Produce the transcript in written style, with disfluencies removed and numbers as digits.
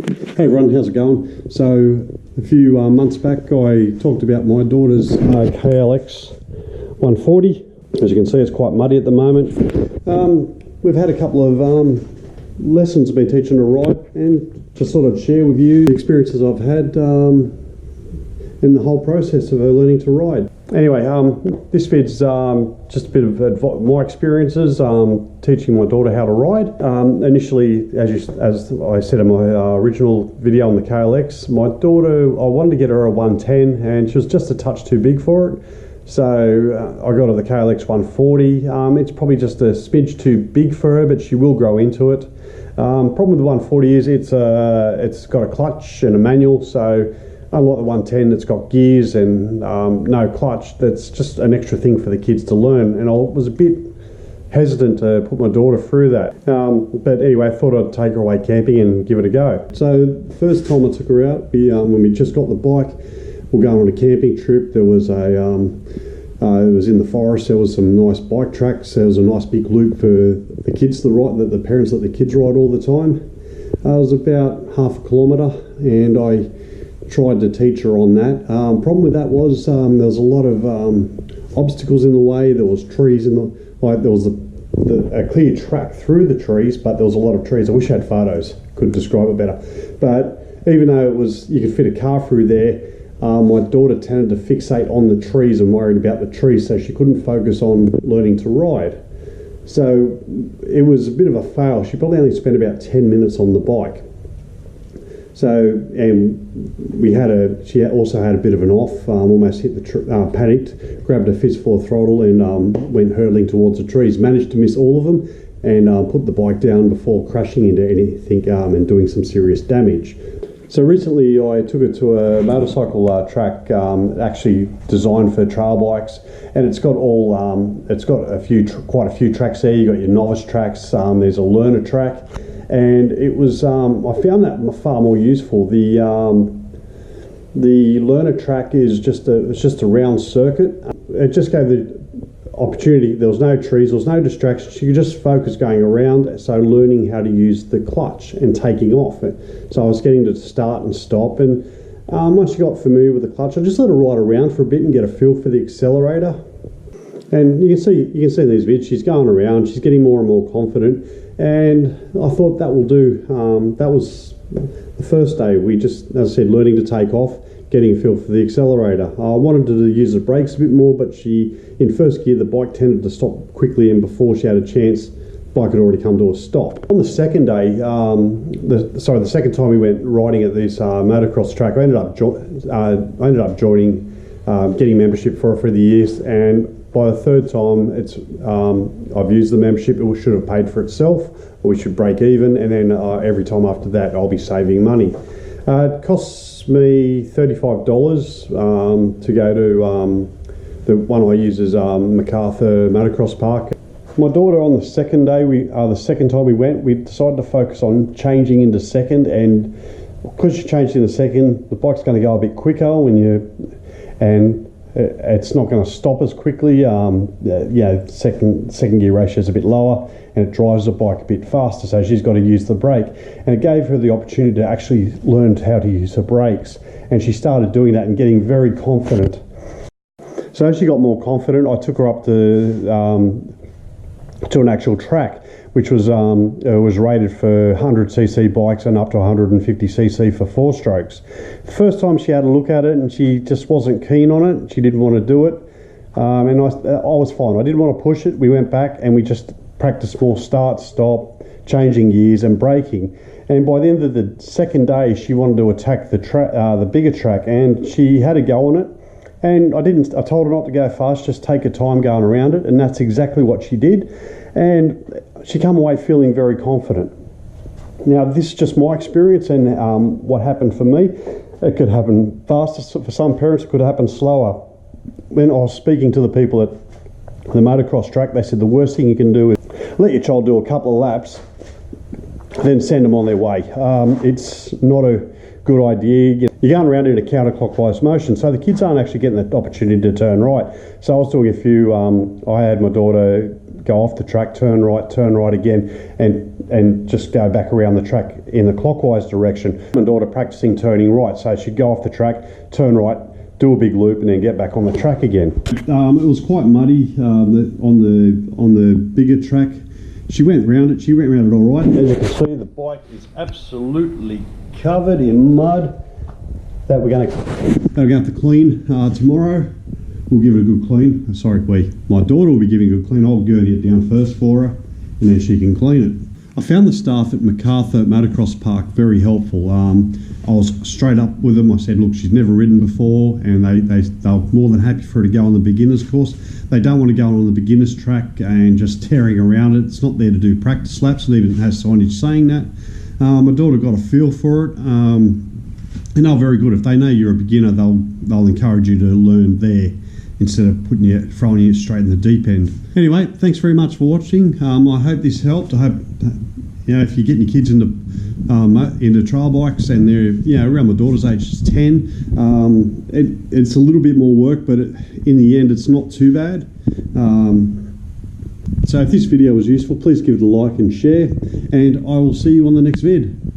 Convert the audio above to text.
Hey Ron, how's it going? So a few months back I talked about my daughter's KLX 140. As you can see, it's quite muddy at the moment. We've had a couple of lessons I've been teaching her to ride, and to sort of share with you the experiences I've had in the whole process of her learning to ride. Anyway, this vid's just a bit of my experiences teaching my daughter how to ride. Initially, as I said in my original video on the KLX, my daughter, I wanted to get her a 110 and she was just a touch too big for it. So I got her the KLX 140. It's probably just a smidge too big for her, but she will grow into it. Problem with the 140 is it's got a clutch and a manual, so unlike the 110, it's got gears and no clutch. That's just an extra thing for the kids to learn, and I was a bit hesitant to put my daughter through that. But anyway, I thought I'd take her away camping and give it a go. So the first time I took her out, when we just got the bike, we're going on a camping trip. There was it was in the forest. There was some nice bike tracks. There was a nice big loop for the kids to ride, that the parents let the kids ride all the time. It was about half a kilometre, and I tried to teach her on that. Problem with that was there was a lot of obstacles in the way. There was trees in there was a clear track through the trees, but there was a lot of trees. I wish I had photos, could describe it better. But even though you could fit a car through there, my daughter tended to fixate on the trees and worried about the trees, so she couldn't focus on learning to ride. So it was a bit of a fail. She probably only spent about 10 minutes on the bike. So, and she also had a bit of an off, almost hit the panicked, grabbed a fistful of throttle and went hurtling towards the trees. Managed to miss all of them and put the bike down before crashing into anything and doing some serious damage. So recently I took her to a motorcycle track actually designed for trail bikes, and it's got quite a few tracks there. You got your novice tracks, there's a learner track. And it was, I found that far more useful. The learner track is just a round circuit. It just gave the opportunity. There was no trees, there was no distractions. She could just focus going around. So learning how to use the clutch and taking off. So I was getting to start and stop. And once she got familiar with the clutch, I just let her ride around for a bit and get a feel for the accelerator. And you can see in these vids, she's going around. She's getting more and more confident. And I thought that will do. That was the first day. We just, as I said, learning to take off, getting a feel for the accelerator. I wanted to use the brakes a bit more, but in first gear, the bike tended to stop quickly, and before she had a chance, the bike had already come to a stop. On the second day, the second time we went riding at this motocross track, I ended up joining, getting membership for the years, and by the third time, I've used the membership. It should have paid for itself, or we should break even, and then every time after that, I'll be saving money. It costs me $35 to go to the one I use is MacArthur Motocross Park. My daughter, on the second day, the second time we went, we decided to focus on changing into second, and because you changed into second, the bike's going to go a bit quicker and it's not going to stop as quickly. Second gear ratio is a bit lower, and it drives the bike a bit faster, so she's got to use the brake. And it gave her the opportunity to actually learn how to use her brakes, and she started doing that and getting very confident. So as she got more confident, I took her up to an actual track, which was rated for 100cc bikes and up to 150cc for 4-strokes. The first time she had a look at it, and she just wasn't keen on it. She didn't want to do it, and I was fine. I didn't want to push it. We went back and we just practiced more start, stop, changing gears and braking. And by the end of the second day, she wanted to attack the bigger track, and she had a go on it. And I told her not to go fast, just take her time going around it, and that's exactly what she did. And she came away feeling very confident. Now, this is just my experience and what happened for me. It could happen faster for some parents, it could happen slower. When I was speaking to the people at the motocross track, they said the worst thing you can do is let your child do a couple of laps, then send them on their way. It's not a good idea. You're going around in a counterclockwise motion, so the kids aren't actually getting the opportunity to turn right. So I was doing I had my daughter go off the track, turn right again, and just go back around the track in the clockwise direction. My daughter practicing turning right, so she'd go off the track, turn right, do a big loop, and then get back on the track again. It was quite muddy on the bigger track. She went round it. She went round it all right. As you can see, the bike is absolutely covered in mud. That we're going to have to clean tomorrow. We'll give it a good clean. My daughter will be giving it a good clean. I'll gurney it down first for her, and then she can clean it. I found the staff at Macarthur Motocross Park very helpful. I was straight up with them. I said, look, she's never ridden before, and they were more than happy for her to go on the beginner's course. They don't want to go on the beginner's track and just tearing around it. It's not there to do practice laps, and even has signage saying that. My daughter got a feel for it, and they're very good. If they know you're a beginner, they'll encourage you to learn there instead of throwing you straight in the deep end. Anyway, thanks very much for watching. I hope this helped. I hope if you're getting your kids into trail bikes and they're around my daughter's age, 10, it's a little bit more work, but in the end, it's not too bad. So if this video was useful, please give it a like and share, and I will see you on the next vid.